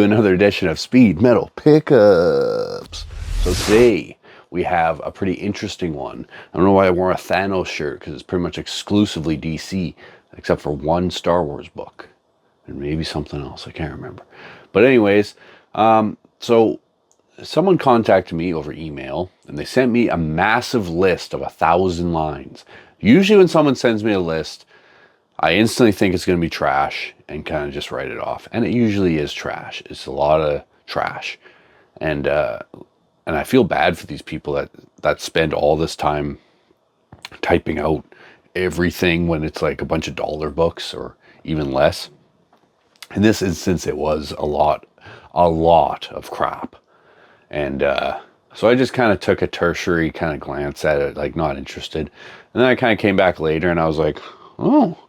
to another edition of Speed Metal Pickups. So today we have a pretty interesting one. I don't know why I wore a Thanos shirt, because it's pretty much exclusively DC, except for one Star Wars book. And maybe something else, I can't remember. But anyways, so someone contacted me over email, and they sent me a massive list of 1,000 lines. Usually when someone sends me a list, I instantly think it's going to be trash and kind of just write it off. And it usually is trash. It's a lot of trash. And I feel bad for these people that spend all this time typing out everything when it's like a bunch of dollar books or even less. In this instance, it was a lot of crap. And so I just kind of took a tertiary kind of glance at it, like not interested. And then I kind of came back later and I was like, oh,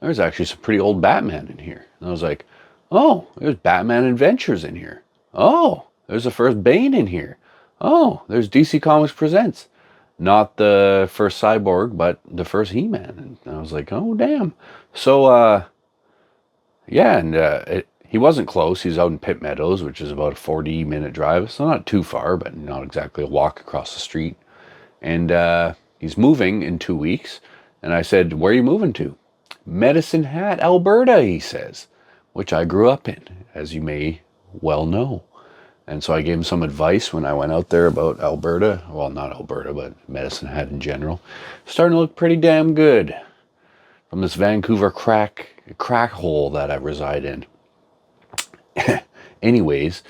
there's actually some pretty old Batman in here. And I was like, oh, there's Batman Adventures in here. Oh, there's the first Bane in here. Oh, there's DC Comics Presents. Not the first Cyborg, but the first He-Man. And I was like, oh, damn. So, yeah, and he wasn't close. He's out in Pitt Meadows, which is about a 40-minute drive. So not too far, but not exactly a walk across the street. And he's moving in 2 weeks. And I said, where are you moving to? Medicine Hat, Alberta, he says, which I grew up in, as you may well know. And so I gave him some advice when I went out there about Alberta. Well, not Alberta, but Medicine Hat in general. Starting to look pretty damn good from this Vancouver crack hole that I reside in. Anyways,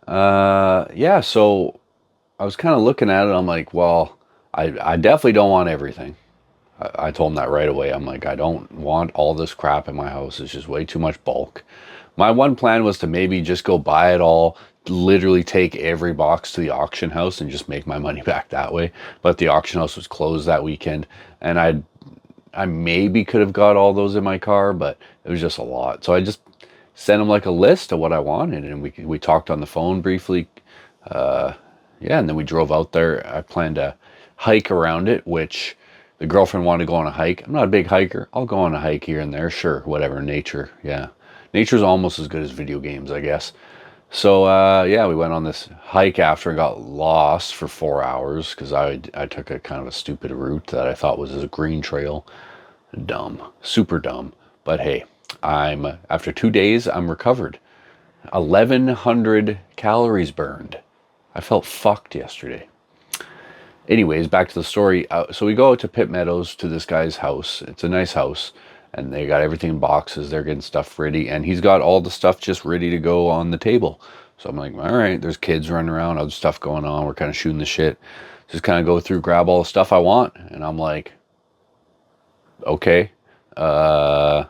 yeah, so I was kind of looking at it. I'm like, well, I definitely don't want everything. I told him that right away. I'm like, I don't want all this crap in my house. It's just way too much bulk. My one plan was to maybe just go buy it all, literally take every box to the auction house and just make my money back that way. But the auction house was closed that weekend, and I maybe could have got all those in my car, but it was just a lot. So I just sent him like a list of what I wanted, and we talked on the phone briefly. Yeah, and then we drove out there. I planned to hike around it, which the girlfriend wanted to go on a hike. I'm not a big hiker. I'll go on a hike here and there. Sure, whatever. Nature, yeah. Nature's almost as good as video games, I guess. So, yeah, we went on this hike after I got lost for 4 hours because I took a kind of a stupid route that I thought was a green trail. Dumb. Super dumb. But hey, after 2 days, I'm recovered. 1,100 calories burned. I felt fucked yesterday. Anyways, back to the story. So we go out to Pitt Meadows to this guy's house. It's a nice house, and they got everything in boxes. They're getting stuff ready, and he's got all the stuff just ready to go on the table. So I'm like, all right, there's kids running around, other stuff going on. We're kind of shooting the shit. Just kind of go through, grab all the stuff I want, and I'm like, okay, yeah,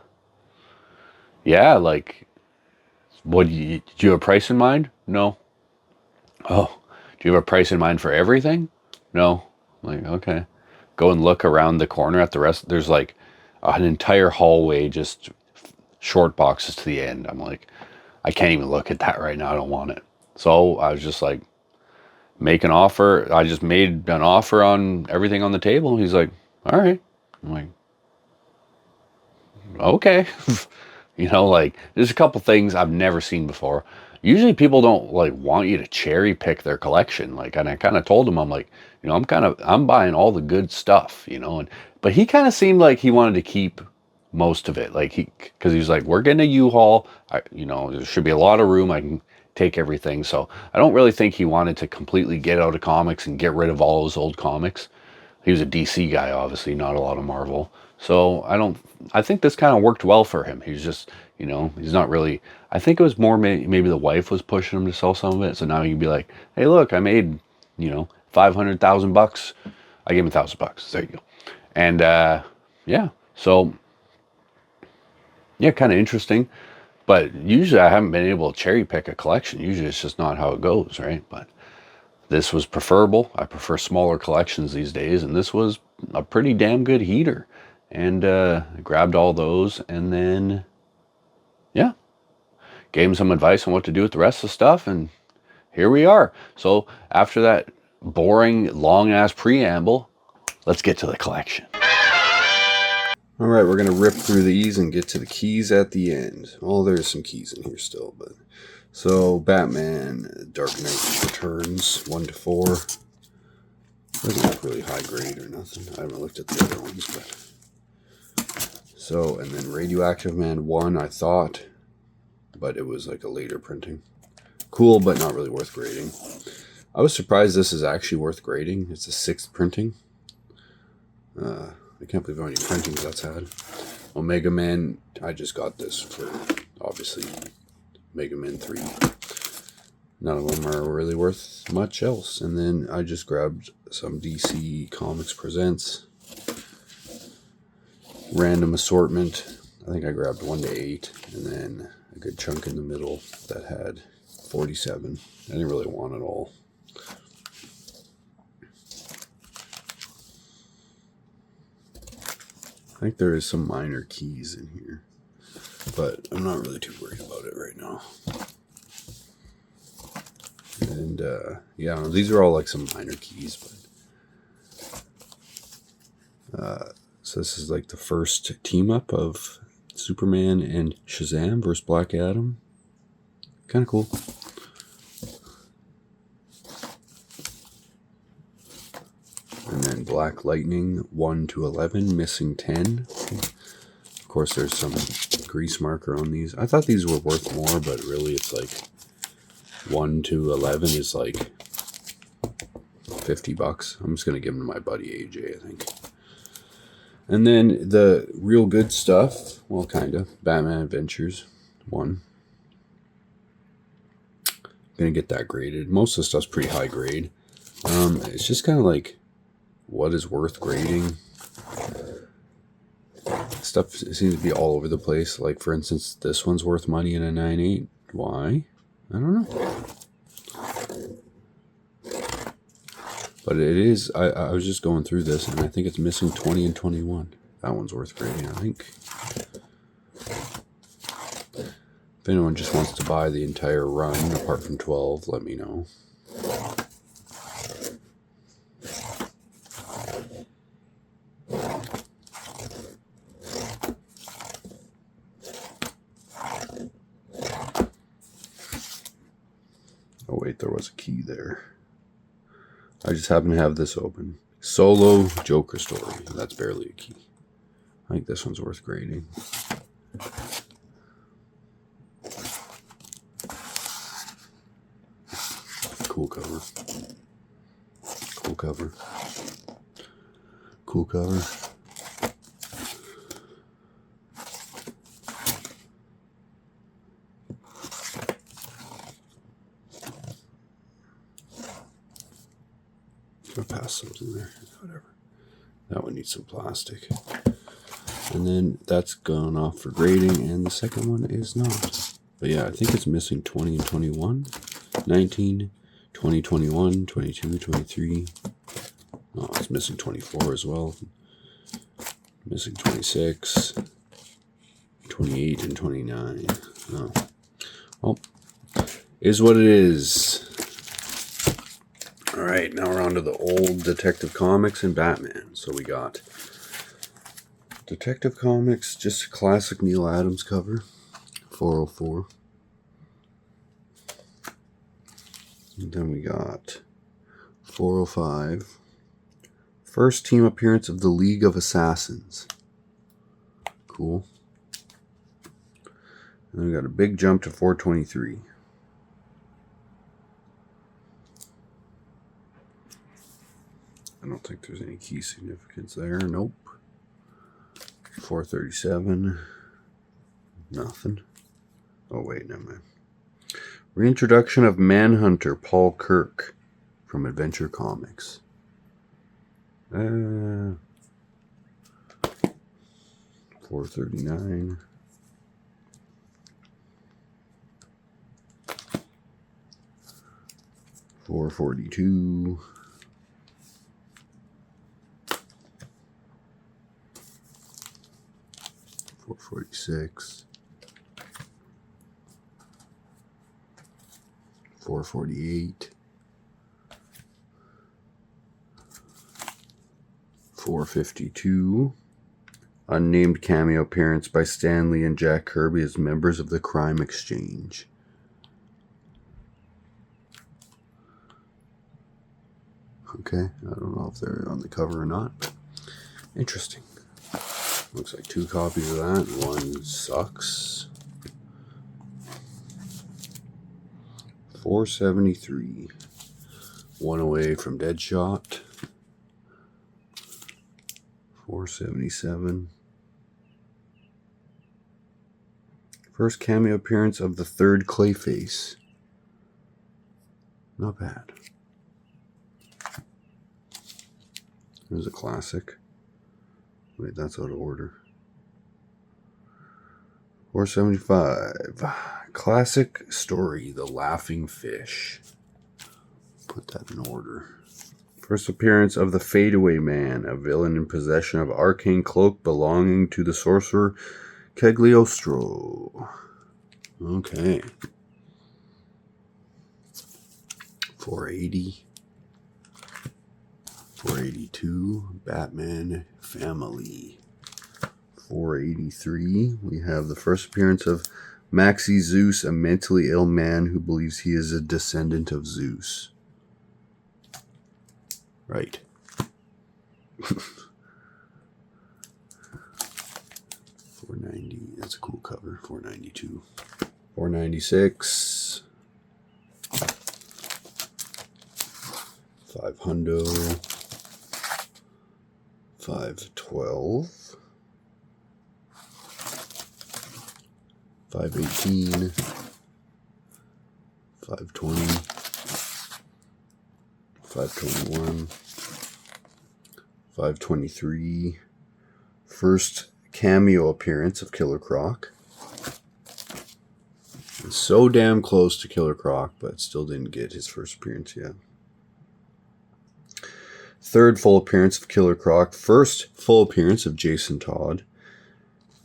like, do you have a price in mind? No. Oh, do you have a price in mind for everything? No. I'm like, okay. Go and look around the corner at the rest. There's like an entire hallway, just short boxes to the end. I'm like, I can't even look at that right now. I don't want it. So I was just like, make an offer. I just made an offer on everything on the table. He's like, all right. I'm like, okay. You know, like, there's a couple things I've never seen before. Usually people don't like want you to cherry pick their collection. Like, and I kind of told him, I'm like, you know, I'm buying all the good stuff, you know, but he kind of seemed like he wanted to keep most of it. Like cause he was like, we're getting a U-Haul, you know, there should be a lot of room. I can take everything. So I don't really think he wanted to completely get out of comics and get rid of all his old comics. He was a DC guy, obviously, not a lot of Marvel. So I think this kind of worked well for him. He's just, you know, he's not really, I think it was more maybe the wife was pushing him to sell some of it. So now you can be like, hey, look, I made, you know, $500,000. I gave him $1,000. There you go. And, yeah, so yeah, kind of interesting, but usually I haven't been able to cherry pick a collection. Usually it's just not how it goes. Right. But this was preferable. I prefer smaller collections these days. And this was a pretty damn good heater. And grabbed all those, and then, yeah, gave him some advice on what to do with the rest of the stuff, and here we are. So after that boring, long-ass preamble, let's get to the collection. All right, we're going to rip through these and get to the keys at the end. Well, there's some keys in here still, but So Batman Dark Knight Returns 1 to 4. Doesn't look really high grade or nothing. I haven't looked at the other ones, but so, and then Radioactive Man 1, I thought, but it was like a later printing. Cool, but not really worth grading. I was surprised this is actually worth grading. It's the 6th printing. I can't believe how many printings that's had. Omega Man, I just got this for, obviously, Mega Man 3. None of them are really worth much else. And then I just grabbed some DC Comics Presents. Random assortment. I think I grabbed 1 to 8. And then a good chunk in the middle that had 47. I didn't really want it all. I think there is some minor keys in here, but I'm not really too worried about it right now. And yeah, these are all like some minor keys, but so this is like the first team up of Superman and Shazam versus Black Adam. Kind of cool. And then Black Lightning 1 to 11, missing 10. Of course, there's some grease marker on these. I thought these were worth more, but really it's like 1 to 11 is like $50. I'm just going to give them to my buddy AJ, I think. And then the real good stuff, well, kind of, Batman Adventures 1. I'm going to get that graded. Most of the stuff's pretty high grade. It's just kind of like, what is worth grading? Stuff seems to be all over the place. Like, for instance, this one's worth money in a 9.8. Why? I don't know. But it is, I was just going through this, and I think it's missing 20 and 21. That one's worth grading, I think. If anyone just wants to buy the entire run, apart from 12, let me know. Oh wait, there was a key there. I just happen to have this open. Solo Joker story. That's barely a key. I think this one's worth grading. Cool cover. Cool cover. Cool cover. I'll pass something there. Whatever. That one needs some plastic. And then that's gone off for grading, and the second one is not. But yeah, I think it's missing 20 and 21, 19, 20, 21, 22, 23. Oh, it's missing 24 as well. Missing 26, 28, and 29. Oh. Well, is what it is. All right, now we're on to the old Detective Comics and Batman. So we got Detective Comics, just a classic Neil Adams cover, 404. And then we got 405. First team appearance of the League of Assassins. Cool. And then we got a big jump to 423. I don't think there's any key significance there. Nope. 437. Nothing. Oh, wait, never mind. Reintroduction of Manhunter Paul Kirk from Adventure Comics. 439. 442. 446. 448. 452. Unnamed cameo appearance by Stan Lee and Jack Kirby as members of the Crime Exchange. Okay, I don't know if they're on the cover or not, but interesting. Looks like 2 copies of that. One sucks. $4.73. One away from Deadshot. $4.77. First cameo appearance of the 3rd Clayface. Not bad. There's a classic. Wait, that's out of order. $4.75. Classic story, The Laughing Fish. Put that in order. First appearance of the Fadeaway Man, a villain in possession of arcane cloak belonging to the sorcerer Cagliostro. Okay. $4.80. $4.82. Batman Family. $4.83. We have the first appearance of Maxie Zeus, a mentally ill man who believes he is a descendant of Zeus. Right. $4.90. That's a cool cover. $4.92. $4.96. $500. $5.12. $5.18. $5.20. $5.21. $5.23. First cameo appearance of Killer Croc. It's so damn close to Killer Croc, but still didn't get his first appearance yet. Third full appearance of Killer Croc. First full appearance of Jason Todd.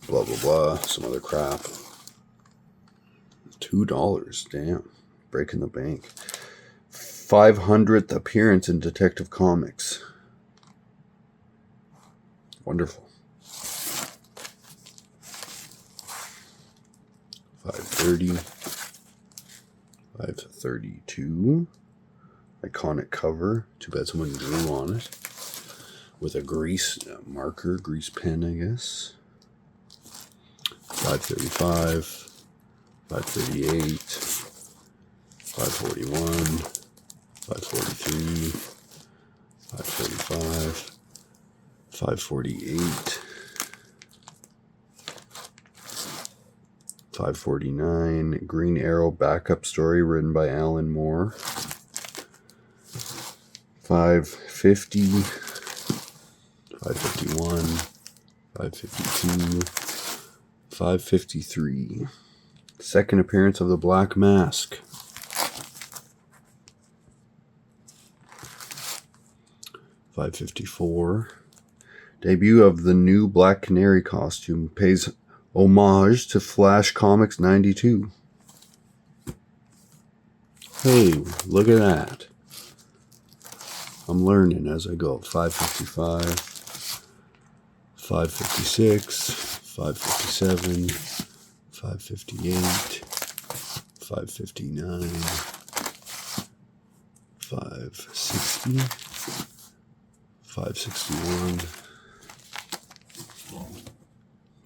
Blah, blah, blah. Some other crap. $2. Damn. Breaking the bank. 500th appearance in Detective Comics. Wonderful. $5.30. $5.32. Iconic cover. Too bad someone drew on it. With a grease marker, grease pen, I guess. $5.35. $5.38. $5.41. $5.43. $5.45. $5.48. $5.49. Green Arrow backup story written by Alan Moore. $5.50. $5.51. $5.52. $5.53. Second appearance of the Black Mask. $5.54. Debut of the new Black Canary costume pays homage to Flash Comics 92. Hey, look at that. I'm learning as I go. $5.55. $5.56. $5.57. $5.58. $5.59. $5.60. $5.61.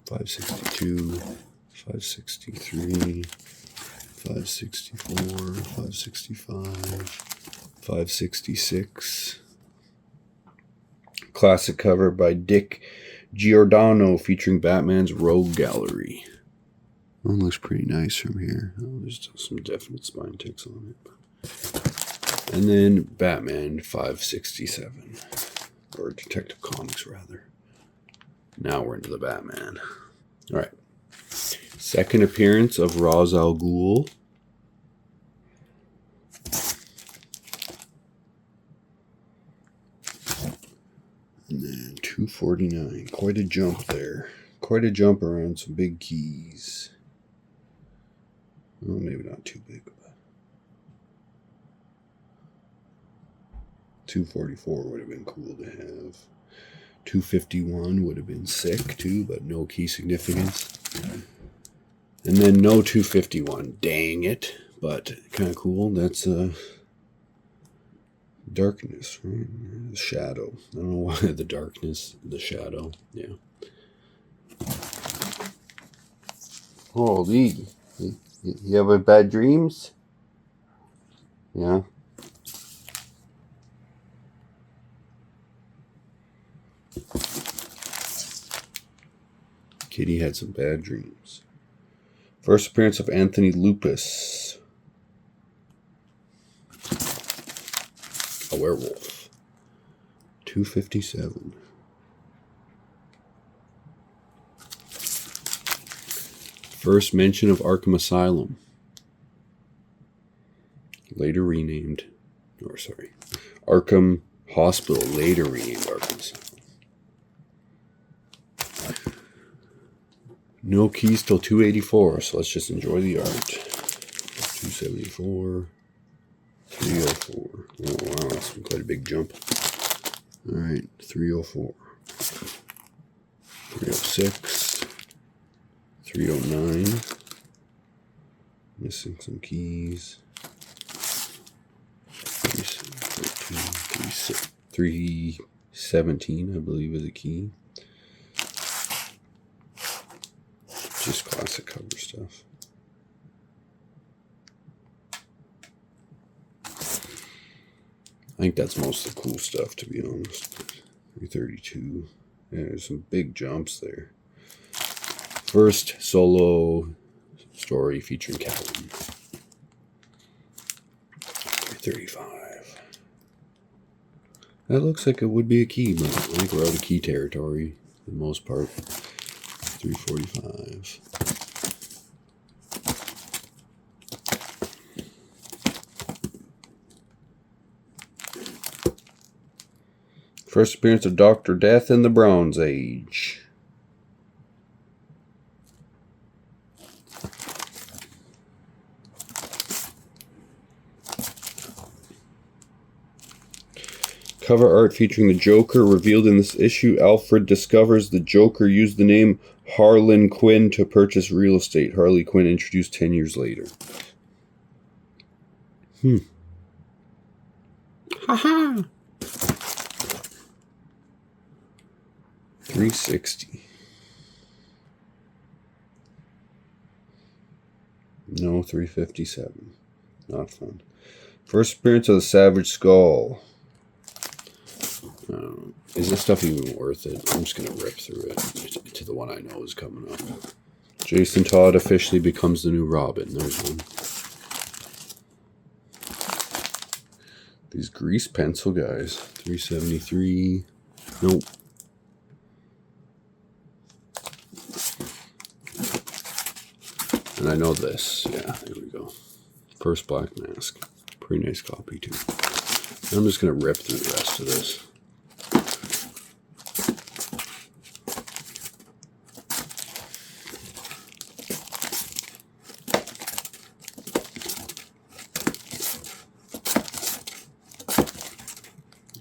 $5.62. $5.63. $5.64. $5.65. $5.66. Classic cover by Dick Giordano featuring Batman's Rogue Gallery. One looks pretty nice from here. Oh, there's some definite spine ticks on it. And then Batman 567. Or Detective Comics, rather. Now we're into the Batman. Alright. Second appearance of Ra's al Ghul. And then $2.49. Quite a jump there. Quite a jump around some big keys. Well, maybe not too big, but $2.44 would have been cool to have. $2.51 would have been sick too, but no key significance. And then no $2.51. Dang it. But kind of cool. That's Darkness, right? The shadow. I don't know why the darkness, the shadow. Yeah. Holy, you have a bad dreams? Yeah. Kitty had some bad dreams. First appearance of Anthony Lupus. A werewolf. 257. First mention of Arkham Asylum. Later renamed. Or sorry. Arkham Hospital. Later renamed Arkham Asylum. No keys till 284, so let's just enjoy the art. 274. 304. Oh wow, that's quite a big jump. Alright, 304. 306. 309. Missing some keys. 317, I believe, is a key. Just classic cover stuff. I think that's most of the cool stuff, to be honest. 332. Yeah, there's some big jumps there. First solo story featuring Calvin. 335. That looks like it would be a key, but I think we're out of key territory for the most part. 345. First appearance of Dr. Death in the Bronze Age. Cover art featuring the Joker. Revealed in this issue, Alfred discovers the Joker used the name Harlan Quinn to purchase real estate. Harley Quinn introduced 10 years later. Haha! 360. No, 357. Not fun. First appearance of the Savage Skull. Is this stuff even worth it? I'm just going to rip through it to the one I know is coming up. Jason Todd officially becomes the new Robin. There's one. These grease pencil guys. 373. Nope. And I know this. Yeah, there we go. First Black Mask. Pretty nice copy, too. I'm just going to rip through the rest of this.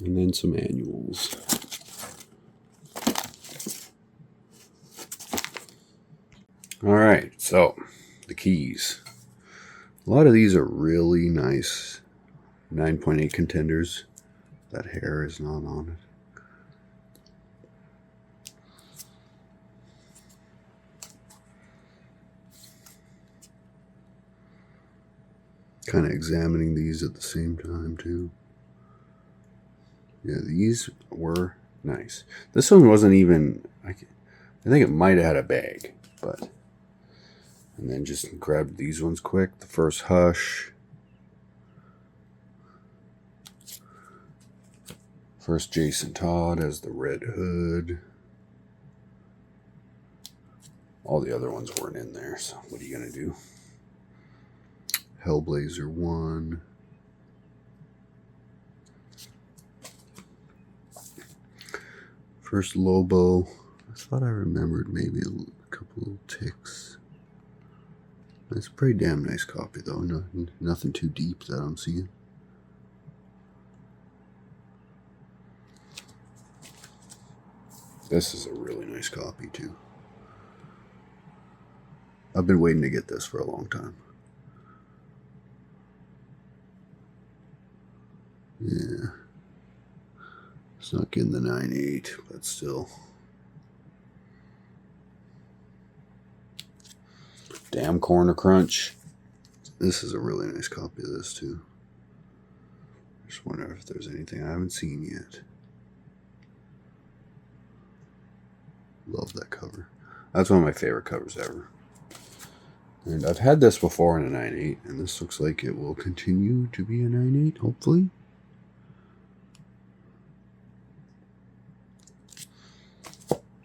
And then some annuals. All right, so the keys. A lot of these are really nice 9.8 contenders. That hair is not on it. Kind of examining these at the same time too. Yeah, these were nice. This one wasn't even, I think it might have had a bag, but. And then just grab these ones quick. The first Hush. First Jason Todd as the Red Hood. All the other ones weren't in there, so what are you going to do? Hellblazer 1. First Lobo. I thought I remembered maybe a couple little ticks. It's a pretty damn nice copy, though. Nothing too deep that I'm seeing. This is a really nice copy, too. I've been waiting to get this for a long time. Yeah. Snuck in the 9.8, but still. Damn Corner Crunch. This is a really nice copy of this too. Just wonder if there's anything I haven't seen yet. Love that cover. That's one of my favorite covers ever. And I've had this before in a 9.8, and this looks like it will continue to be a 9.8, hopefully.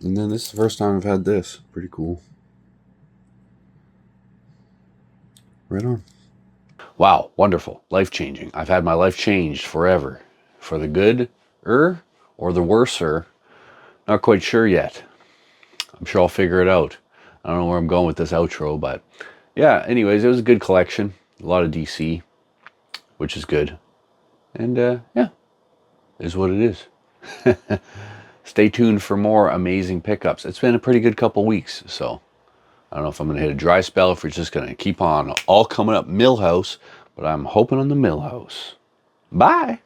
And then this is the first time I've had this. Pretty cool. Right on. Wow, wonderful. Life-changing. I've had my life changed forever. For the good-er or the worser. Not quite sure yet. I'm sure I'll figure it out. I don't know where I'm going with this outro, but yeah, anyways, it was a good collection. A lot of DC, which is good. And yeah, is what it is. Stay tuned for more amazing pickups. It's been a pretty good couple weeks, so I don't know if I'm going to hit a dry spell, if we're just going to keep on all coming up Millhouse, but I'm hoping on the Millhouse. Bye!